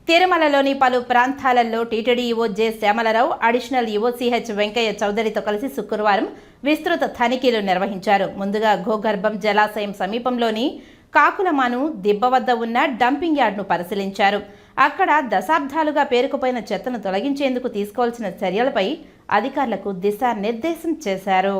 తిరుమలలోని పలు ప్రాంతాలలో TTD EO J Shyamala Rao, additional EO CH Venkaiah చౌదరితో కలిసి శుక్రవారం విస్తృత తనిఖీలు నిర్వహించారు. ముందుగా గోగర్భం జలాశయం సమీపంలోని కాకులమాను దిబ్బ వద్ద ఉన్న డంపింగ్ యార్డ్ను పరిశీలించారు. అక్కడ దశాబ్దాలుగా పేరుకుపోయిన చెత్తను తొలగించేందుకు తీసుకోవాల్సిన చర్యలపై అధికారులకు దిశానిర్దేశం చేశారు.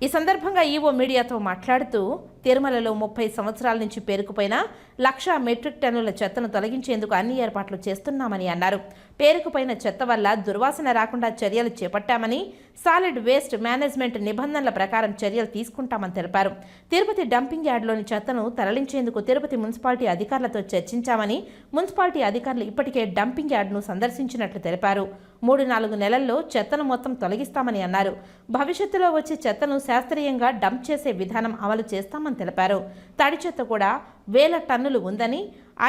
ఈ సందర్భంగా ఈవో మీడియాతో మాట్లాడుతూ, తిరుమలలో 30 సంవత్సరాల నుంచి పేరుకుపోయిన 1,00,000 మెట్రిక్ టన్నుల చెత్తను తొలగించేందుకు అన్ని ఏర్పాట్లు చేస్తున్నామని అన్నారు. పేరుకుపోయిన చెత్త వల్ల దుర్వాసన రాకుండా చర్యలు చేపట్టామని, సాలిడ్ వేస్ట్ మేనేజ్మెంట్ నిబంధనల ప్రకారం చర్యలు తీసుకుంటామని తెలిపారు. తిరుపతి డంపింగ్ యార్డ్లోని చెత్తను తరలించేందుకు తిరుపతి మున్సిపాలిటీ అధికారులతో చర్చించామని, మున్సిపాలిటీ అధికారులు ఇప్పటికే డంపింగ్ యార్డ్ను సందర్శించినట్లు తెలిపారు. 3-4 నెలల్లో చెత్తను మొత్తం తొలగిస్తామని అన్నారు. భవిష్యత్తులో వచ్చే చెత్తను శాస్త్రీయంగా డంప్ చేసే విధానం అమలు చేస్తామని తెలిపారు. తడి చెత్త కూడా 1000 టన్నులు ఉందని,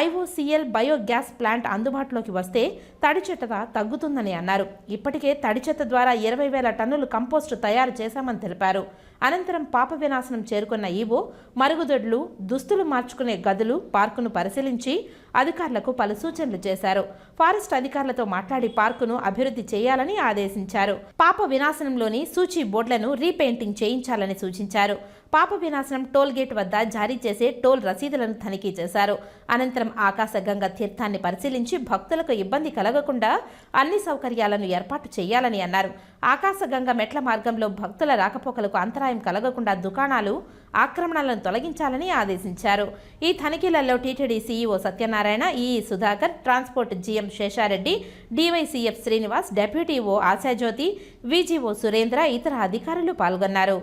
IOCL బయోగ్యాస్ ప్లాంట్ అందుబాటులోకి వస్తే తడి చెత్త తగ్గుతుందని అన్నారు. ఇప్పటికే తడి చెత్త ద్వారా 20,000 టన్నులు కంపోస్టు తయారు చేశామని తెలిపారు. అనంతరం పాప వినాశనం చేరుకున్న ఈవో మరుగుదొడ్లు, దుస్తులు మార్చుకునే గదులు, పార్కును పరిశీలించి అధికారులకు పలు సూచనలు చేశారు. ఫారెస్ట్ అధికారులతో మాట్లాడి పార్కును అభివృద్ధి చేయాలని ఆదేశించారు. పాప వినాశనంలోని సూచీ బోర్డులను రీపెయింటింగ్ చేయించాలని సూచించారు. పాప వినాశనం టోల్ గేట్ వద్ద జారీ చేసే టోల్ రసీదులను తనిఖీ చేశారు. అనంతరం ఆకాశగంగ తీర్థాన్ని పరిశీలించి భక్తులకు ఇబ్బంది కలగకుండా అన్ని సౌకర్యాలను ఏర్పాటు చేయాలని అన్నారు. ఆకాశగంగ మెట్ల మార్గంలో భక్తుల రాకపోకలకు అంతరాయం కలగకుండా దుకాణాలు, ఆక్రమణలను తొలగించాలని ఆదేశించారు. ఈ తనిఖీలలో TTD CEO Satyanarayana, EE Sudhakar, transport GM Sesha Reddy, DYCF Srinivas, deputy O Ashajyothi, VGO Surendra, ఇతర అధికారులు పాల్గొన్నారు.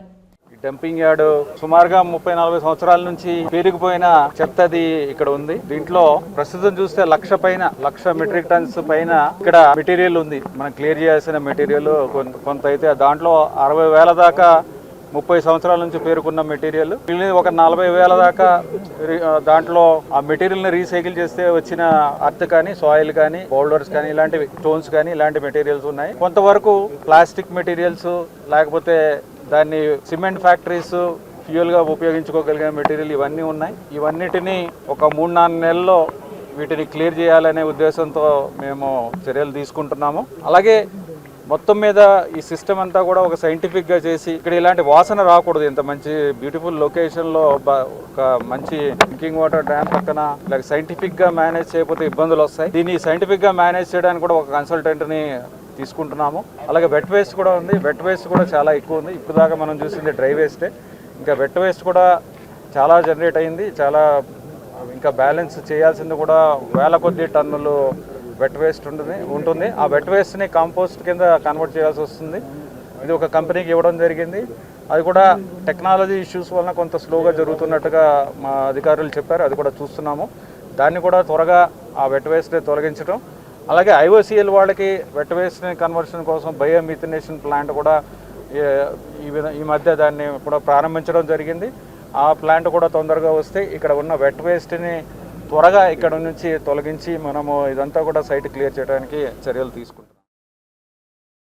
డంపింగ్ యార్డ్ సుమారుగా 30-40 సంవత్సరాల నుంచి పేరుకుపోయిన చెత్తది ఇక్కడ ఉంది. దీంట్లో ప్రస్తుతం చూస్తే 1,00,000 మెట్రిక్ టన్స్ పైన ఇక్కడ మెటీరియల్ ఉంది. మనం క్లియర్ చేయాల్సిన మెటీరియల్ కొంత అయితే దాంట్లో 60,000 దాకా 30 సంవత్సరాల నుంచి పేరుకున్న మెటీరియల్, ఒక 40,000 దాకా దాంట్లో ఆ మెటీరియల్ ని రీసైకిల్ చేస్తే వచ్చిన అర్త్ కానీ, సాయిల్ కానీ, బౌల్డర్స్ కానీ, ఇలాంటివి స్టోన్స్ కానీ ఇలాంటి మెటీరియల్స్ ఉన్నాయి. కొంతవరకు ప్లాస్టిక్ మెటీరియల్స్, లేకపోతే దాన్ని సిమెంట్ ఫ్యాక్టరీస్ ఫ్యూయల్గా ఉపయోగించుకోగలిగిన మెటీరియల్ ఇవన్నీ ఉన్నాయి. ఇవన్నిటినీ ఒక 3-4 నెలల్లో వీటిని క్లియర్ చేయాలనే ఉద్దేశంతో మేము చర్యలు తీసుకుంటున్నాము. అలాగే మొత్తం మీద ఈ సిస్టమ్ అంతా కూడా ఒక సైంటిఫిక్గా చేసి ఇక్కడ ఇలాంటి వాసన రాకూడదు. ఇంత మంచి బ్యూటిఫుల్ లొకేషన్లో ఒక మంచి డ్రింకింగ్ వాటర్ డ్యామ్ పక్కన ఇలా సైంటిఫిక్గా మేనేజ్ చేయకపోతే ఇబ్బందులు వస్తాయి. దీన్ని సైంటిఫిక్గా మేనేజ్ చేయడానికి కూడా ఒక కన్సల్టెంట్ని తీసుకుంటున్నాము. అలాగే వెట్ వేస్ట్ కూడా ఉంది. వెట్ వేస్ట్ కూడా చాలా ఎక్కువ ఉంది. ఇప్పుడు దాకా మనం చూసింది డ్రై వేస్టే. ఇంకా వెట్ వేస్ట్ కూడా చాలా జనరేట్ అయింది. చాలా ఇంకా బ్యాలెన్స్ చేయాల్సింది కూడా 1000 కొద్ది టన్నులు వెట్ వేస్ట్ ఉంటుంది. ఆ వెట్ వేస్ట్ని కాంపోస్ట్ కింద కన్వర్ట్ చేయాల్సి వస్తుంది. ఇది ఒక కంపెనీకి ఇవ్వడం జరిగింది. అది కూడా టెక్నాలజీ ఇష్యూస్ వలన కొంత స్లోగా జరుగుతున్నట్టుగా మా అధికారులు చెప్పారు. అది కూడా చూస్తున్నాము. దాన్ని కూడా త్వరగా ఆ వెట్ వేస్ట్ని తొలగించడం, అలాగే IOCL వాళ్ళకి వెట్ వేస్ట్ కన్వర్షన్ కోసం బయోమిథనేషన్ ప్లాంట్ కూడా ఈ మధ్య దాన్ని కూడా ప్రారంభించడం జరిగింది. ఆ ప్లాంట్ కూడా తొందరగా వస్తే ఇక్కడ ఉన్న వెట్ వేస్ట్ని త్వరగా ఇక్కడ నుంచి తొలగించి మనము ఇదంతా కూడా సైట్ క్లియర్ చేయడానికి చర్యలు తీసుకుంటాం.